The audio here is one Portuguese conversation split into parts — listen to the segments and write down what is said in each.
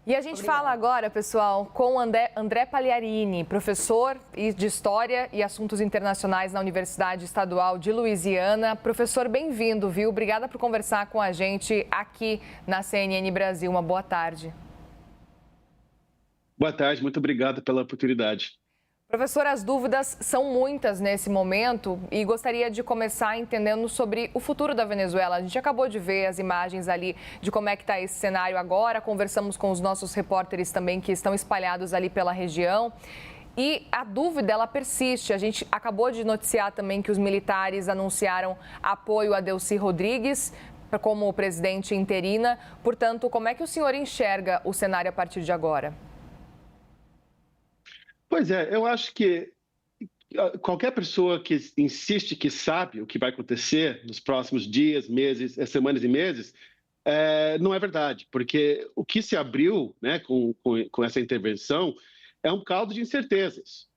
E a gente fala agora, pessoal, com o André Pagliarini, professor de História e Assuntos Internacionais na Universidade Estadual de Louisiana. Professor, bem-vindo, viu? Obrigada por conversar com a gente aqui na CNN Brasil. Uma boa tarde. Boa tarde, muito obrigado pela oportunidade. Professor, as dúvidas são muitas nesse momento e gostaria de começar entendendo sobre o futuro da Venezuela. A gente acabou de ver as imagens ali de como é que está esse cenário agora, conversamos com os nossos repórteres também que estão espalhados ali pela região. E a dúvida, ela persiste. A gente acabou de noticiar também que os militares anunciaram apoio a Delcy Rodrigues como presidente interina. Portanto, como é que o senhor enxerga o cenário a partir de agora? Pois é, eu acho que qualquer pessoa que insiste que sabe o que vai acontecer nos próximos dias, meses, semanas e meses, não é verdade, porque o que se abriu, né, com essa intervenção é um caldo de incertezas,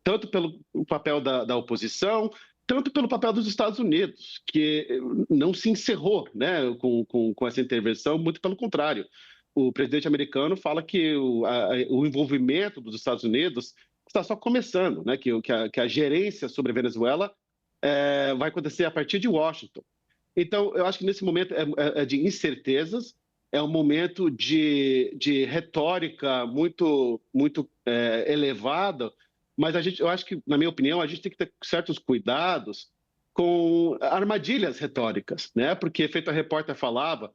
tanto pelo papel da oposição, tanto pelo papel dos Estados Unidos, que não se encerrou, né, com essa intervenção, muito pelo contrário. O presidente americano fala que o envolvimento dos Estados Unidos está só começando, né? que a gerência sobre a Venezuela vai acontecer a partir de Washington. Então, eu acho que nesse momento é de incertezas, é um momento de retórica muito elevada, mas eu acho que, na minha opinião, a gente tem que ter certos cuidados com armadilhas retóricas, né? Porque, feito a repórter falava,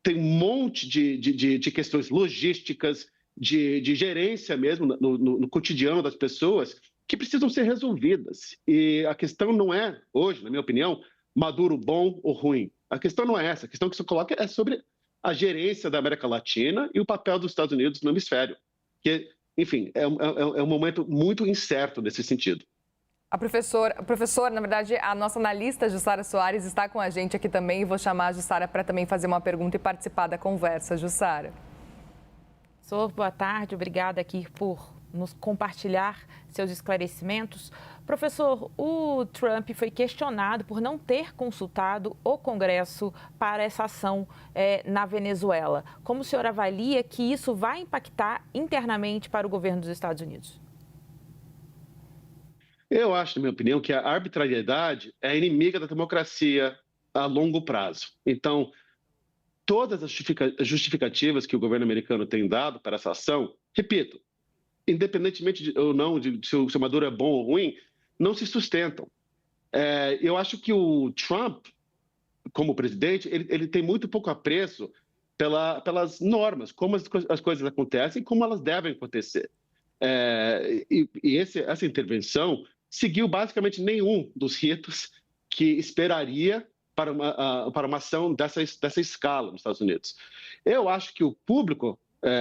tem um monte de questões logísticas, de gerência mesmo no cotidiano das pessoas que precisam ser resolvidas. E a questão não é, hoje, na minha opinião, Maduro bom ou ruim. A questão não é essa. A questão que você coloca é sobre a gerência da América Latina e o papel dos Estados Unidos no hemisfério. Que, enfim, é um momento muito incerto nesse sentido. Professor, na verdade, a nossa analista Jussara Soares está com a gente aqui também e vou chamar a Jussara para também fazer uma pergunta e participar da conversa. Jussara. Professor, boa tarde. Obrigada aqui por nos compartilhar seus esclarecimentos. Professor, o Trump foi questionado por não ter consultado o Congresso para essa ação na Venezuela. Como o senhor avalia que isso vai impactar internamente para o governo dos Estados Unidos? Eu acho, na minha opinião, que a arbitrariedade é inimiga da democracia a longo prazo. Então, todas as justificativas que o governo americano tem dado para essa ação, repito, independentemente ou não de se o Maduro é bom ou ruim, não se sustentam. Eu acho que o Trump, como presidente, ele tem muito pouco apreço pelas normas, como as coisas acontecem e como elas devem acontecer. Essa intervenção seguiu basicamente nenhum dos ritos que esperaria para uma ação dessa escala nos Estados Unidos. Eu acho que o público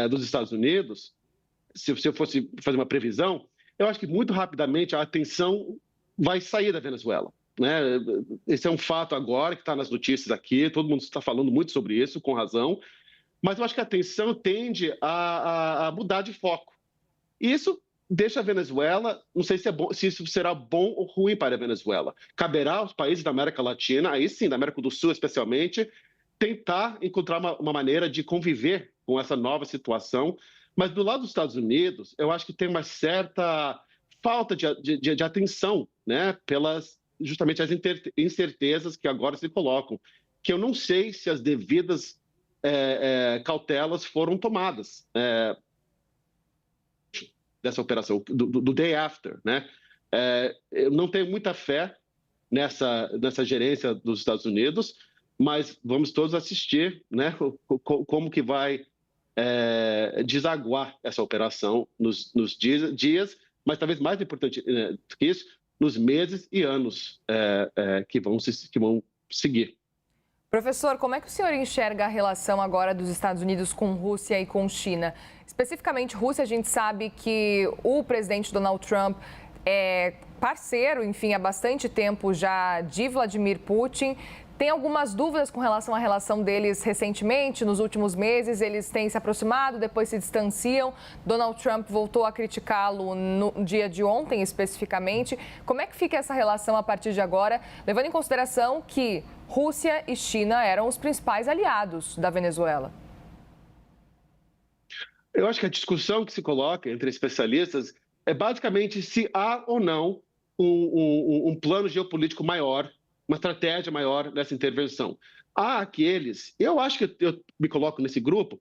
dos Estados Unidos, se eu fosse fazer uma previsão, eu acho que muito rapidamente a atenção vai sair da Venezuela. Né? Esse é um fato agora que está nas notícias aqui, todo mundo está falando muito sobre isso, com razão, mas eu acho que a atenção tende a mudar de foco. Isso deixa a Venezuela, não sei se isso será bom ou ruim para a Venezuela. Caberá aos países da América Latina, aí sim, da América do Sul especialmente, tentar encontrar uma maneira de conviver com essa nova situação. Mas do lado dos Estados Unidos, eu acho que tem uma certa falta de atenção, né, pelas justamente as incertezas que agora se colocam, que eu não sei se as devidas cautelas foram tomadas. Dessa operação, do day after, né? Eu não tenho muita fé nessa gerência dos Estados Unidos, mas vamos todos assistir, né? Como que vai desaguar essa operação nos dias, mas talvez mais importante que isso, nos meses e anos que vão seguir. Professor, como é que o senhor enxerga a relação agora dos Estados Unidos com Rússia e com China? Especificamente Rússia, a gente sabe que o presidente Donald Trump é parceiro, enfim, há bastante tempo já de Vladimir Putin. Tem algumas dúvidas com relação à relação deles recentemente, nos últimos meses, eles têm se aproximado, depois se distanciam. Donald Trump voltou a criticá-lo no dia de ontem, especificamente. Como é que fica essa relação a partir de agora, levando em consideração que Rússia e China eram os principais aliados da Venezuela? Eu acho que a discussão que se coloca entre especialistas é basicamente se há ou não um plano geopolítico maior, uma estratégia maior nessa intervenção. Há aqueles, eu acho que eu me coloco nesse grupo,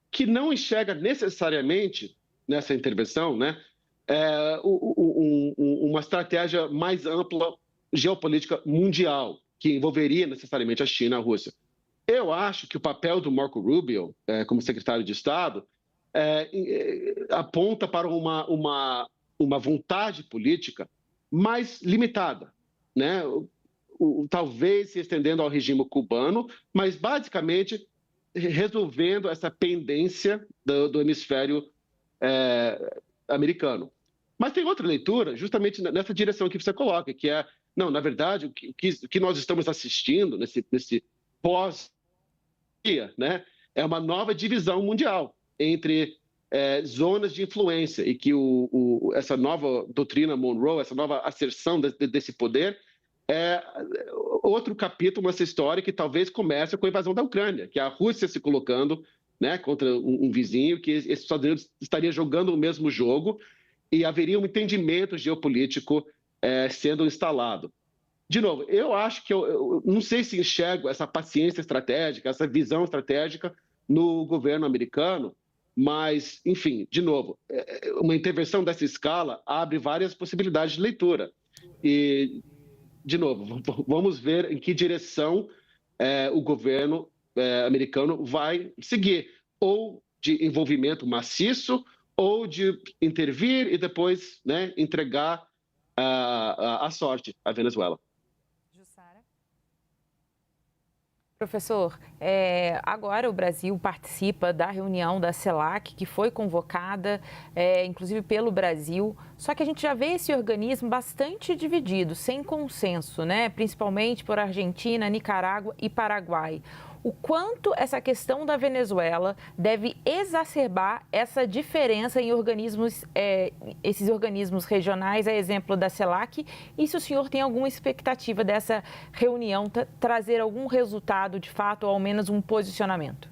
que não enxerga necessariamente nessa intervenção, né, uma estratégia mais ampla geopolítica mundial, que envolveria necessariamente a China e a Rússia. Eu acho que o papel do Marco Rubio, como secretário de Estado, aponta para uma vontade política mais limitada, né? Talvez se estendendo ao regime cubano, mas basicamente resolvendo essa pendência do hemisfério americano. Mas tem outra leitura, justamente nessa direção que você coloca, que é, não, na verdade, o que nós estamos assistindo nesse pós-dia, né, é uma nova divisão mundial entre zonas de influência e que essa nova doutrina Monroe, essa nova asserção desse poder é outro capítulo nessa história que talvez comece com a invasão da Ucrânia, que é a Rússia se colocando, né, contra um vizinho, que esses Estados Unidos estaria jogando o mesmo jogo e haveria um entendimento geopolítico sendo instalado. De novo, eu acho que eu não sei se enxergo essa paciência estratégica, essa visão estratégica no governo americano, mas, enfim, de novo, uma intervenção dessa escala abre várias possibilidades de leitura. E, de novo, vamos ver em que direção o governo americano vai seguir, ou de envolvimento maciço, ou de intervir e depois, né, entregar a sorte à Venezuela. Professor, agora o Brasil participa da reunião da CELAC, que foi convocada, inclusive pelo Brasil, só que a gente já vê esse organismo bastante dividido, sem consenso, né? Principalmente por Argentina, Nicarágua e Paraguai. O quanto essa questão da Venezuela deve exacerbar essa diferença em organismos, esses organismos regionais, a exemplo da CELAC, e se o senhor tem alguma expectativa dessa reunião trazer algum resultado de fato, ou ao menos um posicionamento?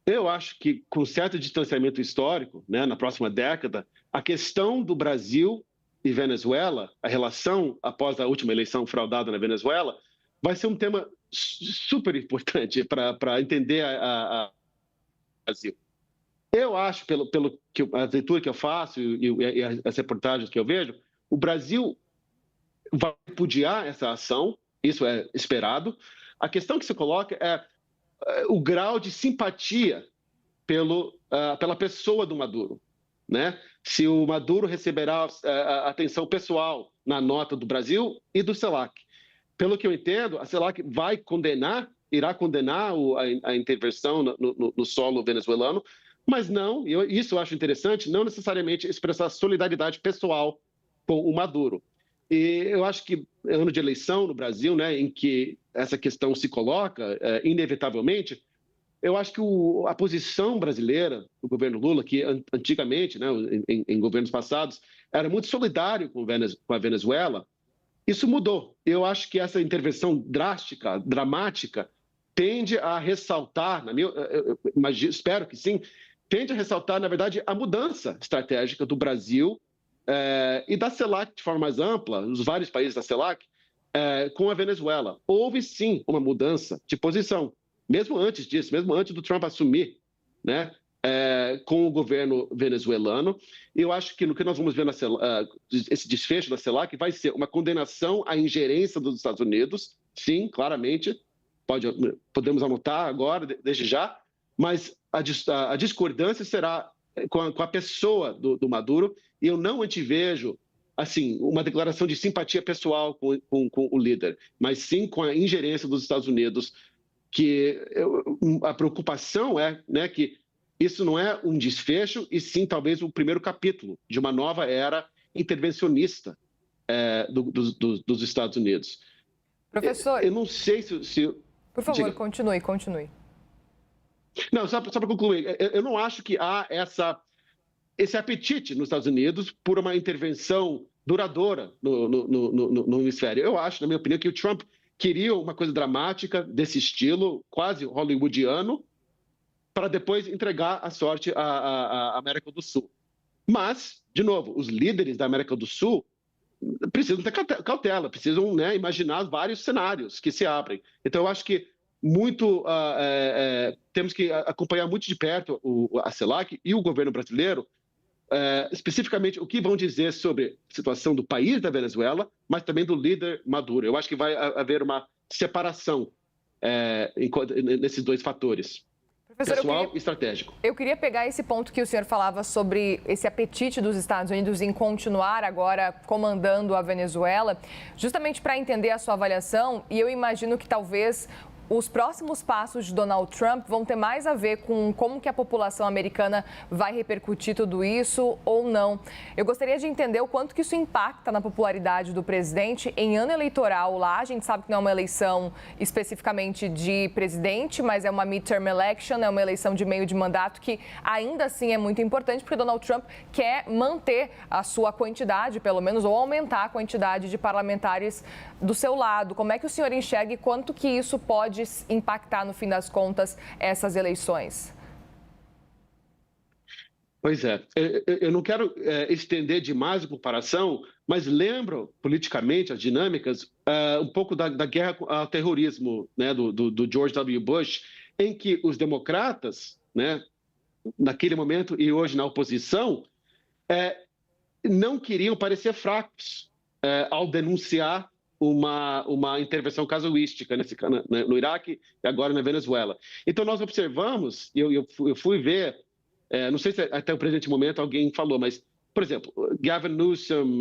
Eu acho que, com certo distanciamento histórico, né, na próxima década, a questão do Brasil e Venezuela, a relação após a última eleição fraudada na Venezuela, vai ser um tema super importante para entender o Brasil. Eu acho, pelo que a leitura que eu faço e as reportagens que eu vejo, o Brasil vai repudiar essa ação, isso é esperado. A questão que se coloca é o grau de simpatia pela pessoa do Maduro, né? Se o Maduro receberá atenção pessoal na nota do Brasil e do CELAC. Pelo que eu entendo, a CELAC irá condenar a intervenção no solo venezuelano, mas não, isso eu acho interessante, não necessariamente expressar solidariedade pessoal com o Maduro. E eu acho que é ano de eleição no Brasil, né, em que essa questão se coloca, inevitavelmente, eu acho que a posição brasileira do governo Lula, que antigamente, né, em governos passados, era muito solidário com a Venezuela, isso mudou. Eu acho que essa intervenção drástica, dramática, tende a ressaltar, espero que sim, tende a ressaltar, na verdade, a mudança estratégica do Brasil e da CELAC de forma mais ampla, os vários países da CELAC, com a Venezuela. Houve, sim, uma mudança de posição, mesmo antes disso, mesmo antes do Trump assumir, né? Com o governo venezuelano. Eu acho que no que nós vamos ver esse desfecho da CELAC vai ser uma condenação à ingerência dos Estados Unidos, sim, claramente, podemos anotar agora, desde já, mas a discordância será com a pessoa do Maduro, e eu não antevejo assim, uma declaração de simpatia pessoal com o líder, mas sim com a ingerência dos Estados Unidos, que a preocupação é, né, que isso não é um desfecho, e sim talvez o primeiro capítulo de uma nova era intervencionista dos Estados Unidos. Professor, eu não sei se... Por favor, continue. Não, só para concluir, eu não acho que há esse apetite nos Estados Unidos por uma intervenção duradoura no hemisfério. Eu acho, na minha opinião, que o Trump queria uma coisa dramática desse estilo, quase hollywoodiano, para depois entregar a sorte à América do Sul. Mas, de novo, os líderes da América do Sul precisam ter cautela, precisam, né, imaginar vários cenários que se abrem. Então, eu acho que temos que acompanhar muito de perto a CELAC e o governo brasileiro, especificamente o que vão dizer sobre a situação do país da Venezuela, mas também do líder Maduro. Eu acho que vai haver uma separação nesses dois fatores. Professor, pessoal e estratégico. Eu queria pegar esse ponto que o senhor falava sobre esse apetite dos Estados Unidos em continuar agora comandando a Venezuela, justamente para entender a sua avaliação, e eu imagino que talvez os próximos passos de Donald Trump vão ter mais a ver com como que a população americana vai repercutir tudo isso ou não. Eu gostaria de entender o quanto que isso impacta na popularidade do presidente em ano eleitoral lá. A gente sabe que não é uma eleição especificamente de presidente, mas é uma midterm election, é uma eleição de meio de mandato que ainda assim é muito importante porque Donald Trump quer manter a sua quantidade, pelo menos, ou aumentar a quantidade de parlamentares do seu lado. Como é que o senhor enxerga e quanto que isso pode impactar, no fim das contas, essas eleições? Pois é. Eu não quero estender demais a comparação, mas lembro politicamente as dinâmicas um pouco da guerra ao terrorismo, né, do George W. Bush, em que os democratas, né, naquele momento e hoje na oposição, não queriam parecer fracos ao denunciar uma intervenção casuística no Iraque e agora na Venezuela. Então, nós observamos, e eu fui ver, não sei se até o presente momento alguém falou, mas, por exemplo, Gavin Newsom,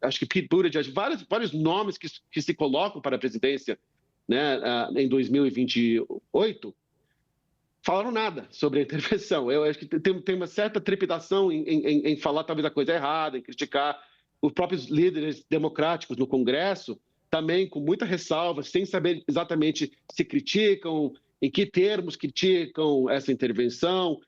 acho que Pete Buttigieg, vários nomes que se colocam para a presidência, né, em 2028, falaram nada sobre a intervenção. Eu acho que tem uma certa trepidação em falar talvez a coisa errada, em criticar. Os próprios líderes democráticos no Congresso também com muita ressalva, sem saber exatamente se criticam, em que termos criticam essa intervenção.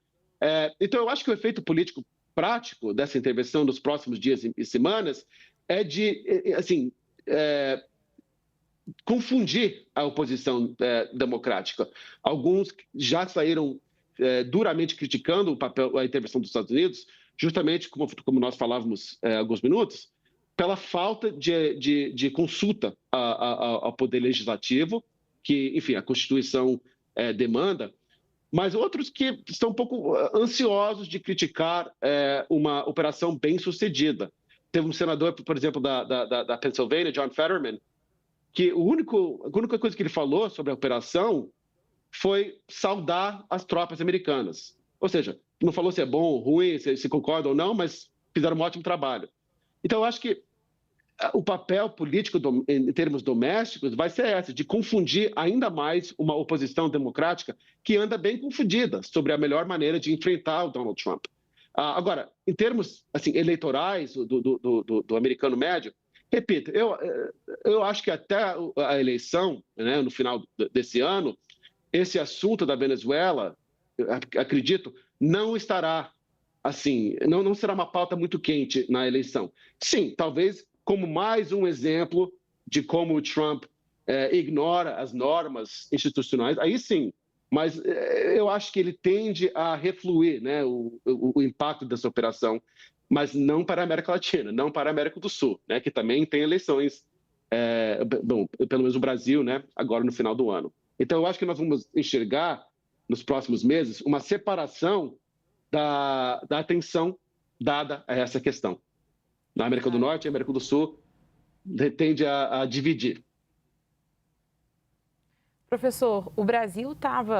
Então, eu acho que o efeito político prático dessa intervenção nos próximos dias e semanas é de, assim, confundir a oposição democrática. Alguns já saíram duramente criticando o papel, a intervenção dos Estados Unidos, justamente como nós falávamos há alguns minutos, pela falta de consulta ao poder legislativo, que, enfim, a Constituição demanda, mas outros que estão um pouco ansiosos de criticar uma operação bem-sucedida. Teve um senador, por exemplo, da Pennsylvania, John Fetterman, que a única coisa que ele falou sobre a operação foi saudar as tropas americanas. Ou seja, não falou se é bom ou ruim, se concorda ou não, mas fizeram um ótimo trabalho. Então, eu acho que o papel político em termos domésticos vai ser esse, de confundir ainda mais uma oposição democrática que anda bem confundida sobre a melhor maneira de enfrentar o Donald Trump. Agora, em termos assim, eleitorais do americano médio, repito, eu acho que até a eleição, né, no final desse ano, esse assunto da Venezuela, acredito, não estará assim, não será uma pauta muito quente na eleição. Sim, talvez como mais um exemplo de como o Trump ignora as normas institucionais, aí sim, mas eu acho que ele tende a refluir, né, o impacto dessa operação, mas não para a América Latina, não para a América do Sul, né, que também tem eleições, bom, pelo menos o Brasil, né, agora no final do ano. Então, eu acho que nós vamos enxergar, nos próximos meses, uma separação da atenção dada a essa questão. Na América do Norte e América do Sul tende a dividir. Professor, o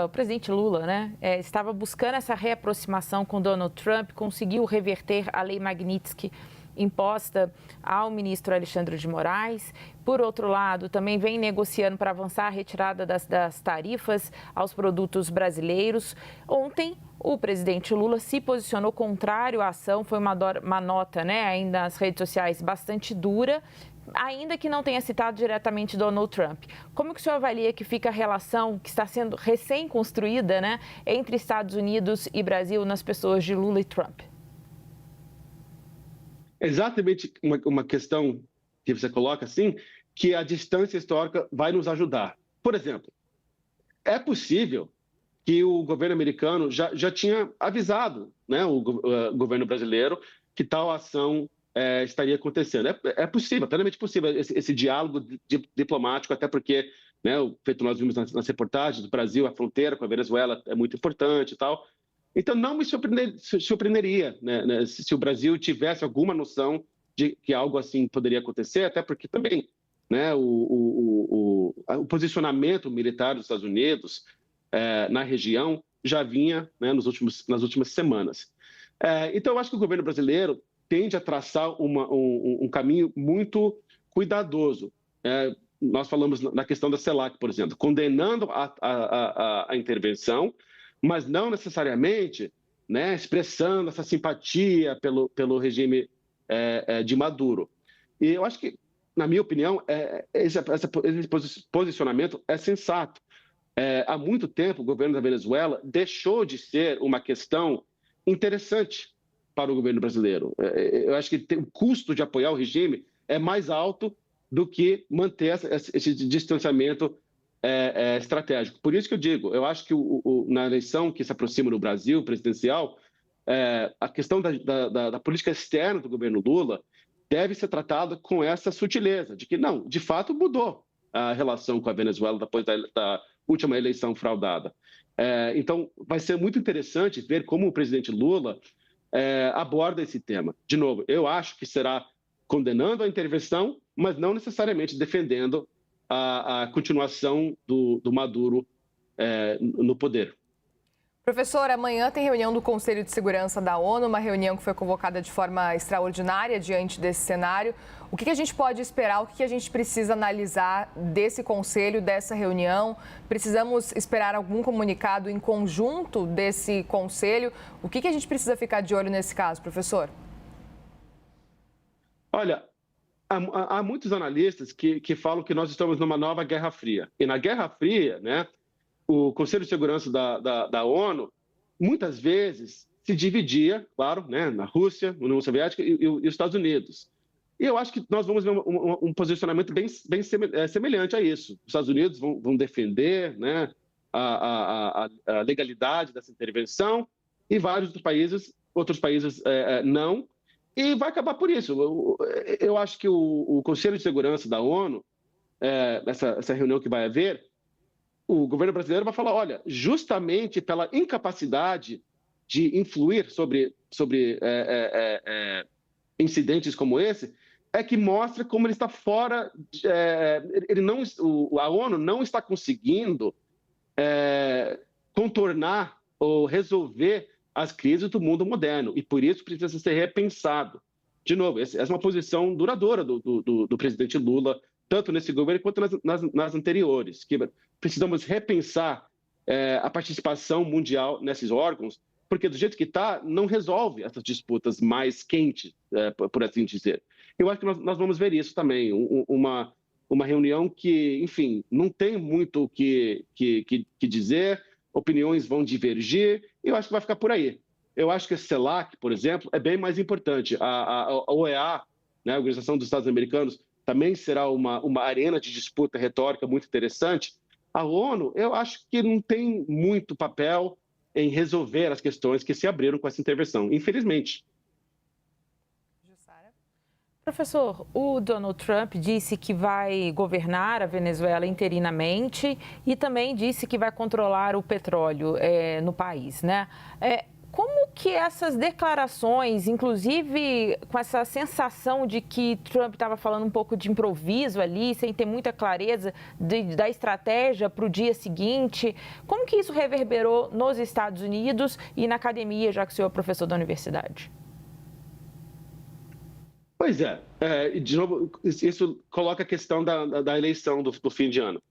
presidente Lula, né, estava buscando essa reaproximação com Donald Trump, conseguiu reverter a lei Magnitsky imposta ao ministro Alexandre de Moraes. Por outro lado, também vem negociando para avançar a retirada das tarifas aos produtos brasileiros. Ontem, o presidente Lula se posicionou contrário à ação, foi uma nota, né, ainda nas redes sociais bastante dura, ainda que não tenha citado diretamente Donald Trump. Como que o senhor avalia que fica a relação que está sendo recém-construída, né, entre Estados Unidos e Brasil nas pessoas de Lula e Trump? Exatamente uma questão que você coloca assim, que a distância histórica vai nos ajudar. Por exemplo, é possível que o governo americano já tinha avisado, né, o governo brasileiro que tal ação estaria acontecendo. É possível, plenamente possível, esse diálogo diplomático, até porque, né, feito nós vimos nas reportagens do Brasil, a fronteira com a Venezuela é muito importante e tal. Então, não me surpreenderia, né, se o Brasil tivesse alguma noção de que algo assim poderia acontecer, até porque também, né, o posicionamento militar dos Estados Unidos na região já vinha, né, nas últimas semanas. Então, eu acho que o governo brasileiro tende a traçar um caminho muito cuidadoso. Nós falamos na questão da CELAC, por exemplo, condenando a intervenção, mas não necessariamente, né, expressando essa simpatia pelo regime de Maduro. E eu acho que, na minha opinião, esse posicionamento é sensato. Há muito tempo, o governo da Venezuela deixou de ser uma questão interessante para o governo brasileiro. Eu acho que o custo de apoiar o regime é mais alto do que manter esse distanciamento estratégico. Por isso que eu digo, eu acho que na eleição que se aproxima no Brasil, presidencial, a questão da política externa do governo Lula deve ser tratada com essa sutileza, de que, não, de fato, mudou a relação com a Venezuela depois da última eleição fraudada. Então, vai ser muito interessante ver como o presidente Lula aborda esse tema. De novo, eu acho que será condenando a intervenção, mas não necessariamente defendendo a continuação do Maduro no poder. Professor, amanhã tem reunião do Conselho de Segurança da ONU, uma reunião que foi convocada de forma extraordinária diante desse cenário. O que a gente pode esperar, o que a gente precisa analisar desse conselho, dessa reunião? Precisamos esperar algum comunicado em conjunto desse conselho? O que a gente precisa ficar de olho nesse caso, professor? Olha, há muitos analistas que falam que nós estamos numa nova Guerra Fria. E na Guerra Fria, né, o Conselho de Segurança da ONU, muitas vezes, se dividia, claro, né, na Rússia, União Soviética e os Estados Unidos. E eu acho que nós vamos ver um posicionamento bem semelhante a isso. Os Estados Unidos vão defender, né, a legalidade dessa intervenção e vários outros países não. E vai acabar por isso. Eu acho que o Conselho de Segurança da ONU, essa reunião que vai haver, o governo brasileiro vai falar, olha, justamente pela incapacidade de influir sobre incidentes como esse, é que mostra como ele está fora, a ONU não está conseguindo contornar ou resolver as crises do mundo moderno, e por isso precisa ser repensado. De novo, essa é uma posição duradoura do presidente Lula, tanto nesse governo quanto nas anteriores, que precisamos repensar a participação mundial nesses órgãos, porque do jeito que está, não resolve essas disputas mais quentes, por assim dizer. Eu acho que nós vamos ver isso também, uma reunião que, enfim, não tem muito o que dizer, opiniões vão divergir, e eu acho que vai ficar por aí. Eu acho que a CELAC, por exemplo, é bem mais importante. A OEA, né, a Organização dos Estados Americanos, também será uma arena de disputa retórica muito interessante. A ONU, eu acho que não tem muito papel em resolver as questões que se abriram com essa intervenção, infelizmente. Professor, o Donald Trump disse que vai governar a Venezuela interinamente e também disse que vai controlar o petróleo no país, né? Como que essas declarações, inclusive com essa sensação de que Trump estava falando um pouco de improviso ali, sem ter muita clareza da estratégia para o dia seguinte, como que isso reverberou nos Estados Unidos e na academia, já que o senhor é professor da universidade? Pois de novo, isso coloca a questão da eleição do fim de ano.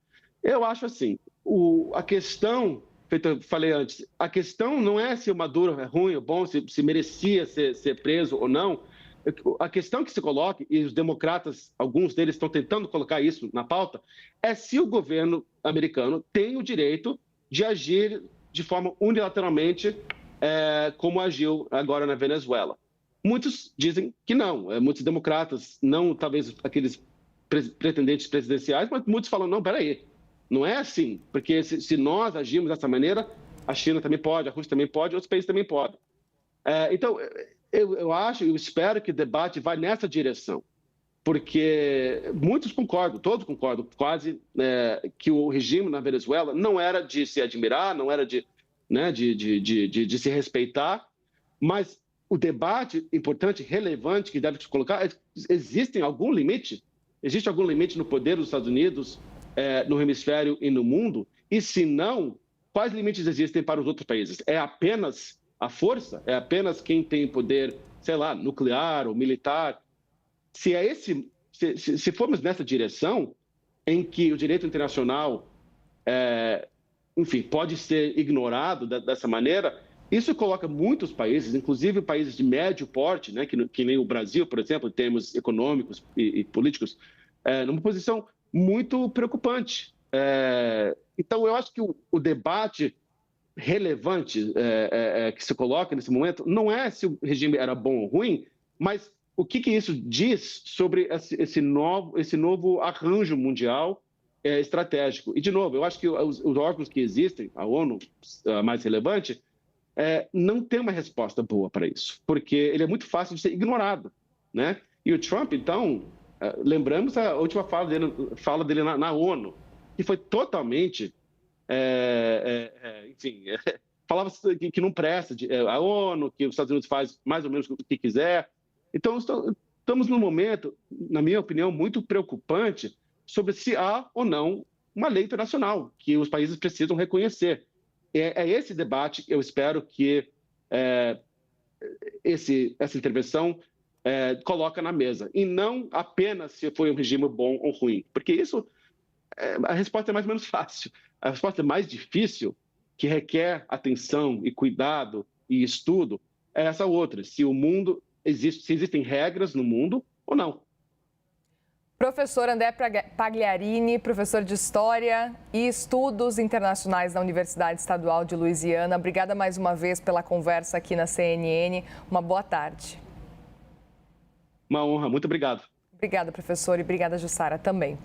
Eu acho assim, a questão, feito eu falei antes, a questão não é se o Maduro é ruim ou bom, se merecia ser preso ou não. A questão que se coloca, e os democratas, alguns deles estão tentando colocar isso na pauta, é se o governo americano tem o direito de agir de forma unilateralmente como agiu agora na Venezuela. Muitos dizem que não, muitos democratas, não talvez aqueles pretendentes presidenciais, mas muitos falam, não, peraí, não é assim, porque se nós agimos dessa maneira, a China também pode, a Rússia também pode, outros países também podem. Então, eu espero que o debate vá nessa direção, porque muitos concordam, todos concordam quase, que o regime na Venezuela não era de se admirar, não era de se respeitar, mas o debate importante, relevante, que deve se colocar, existe algum limite no poder dos Estados Unidos, no hemisfério e no mundo? E se não, quais limites existem para os outros países? É apenas a força? É apenas quem tem poder, sei lá, nuclear ou militar? Se formos nessa direção, em que o direito internacional, enfim, pode ser ignorado dessa maneira, isso coloca muitos países, inclusive países de médio porte, né, que nem o Brasil, por exemplo, em termos econômicos e políticos, numa posição muito preocupante. Então, eu acho que o debate relevante que se coloca nesse momento não é se o regime era bom ou ruim, mas o que isso diz sobre esse novo arranjo mundial estratégico. E, de novo, eu acho que os órgãos que existem, a ONU, a mais relevante, não tem uma resposta boa para isso, porque ele é muito fácil de ser ignorado, né? E o Trump, então, lembramos a última fala dele na ONU, que foi totalmente, enfim, falava que não presta a ONU, que os Estados Unidos faz mais ou menos o que quiser. Então, estamos num momento, na minha opinião, muito preocupante sobre se há ou não uma lei internacional que os países precisam reconhecer. É esse debate que eu espero que essa intervenção coloca na mesa, e não apenas se foi um regime bom ou ruim, porque isso, a resposta é mais ou menos fácil. A resposta é mais difícil, que requer atenção e cuidado e estudo, é essa outra, se existem regras no mundo ou não. Professor André Pagliarini, professor de História e Estudos Internacionais na Universidade Estadual de Louisiana. Obrigada mais uma vez pela conversa aqui na CNN. Uma boa tarde. Uma honra, muito obrigado. Obrigada, professor, e obrigada, Jussara, também.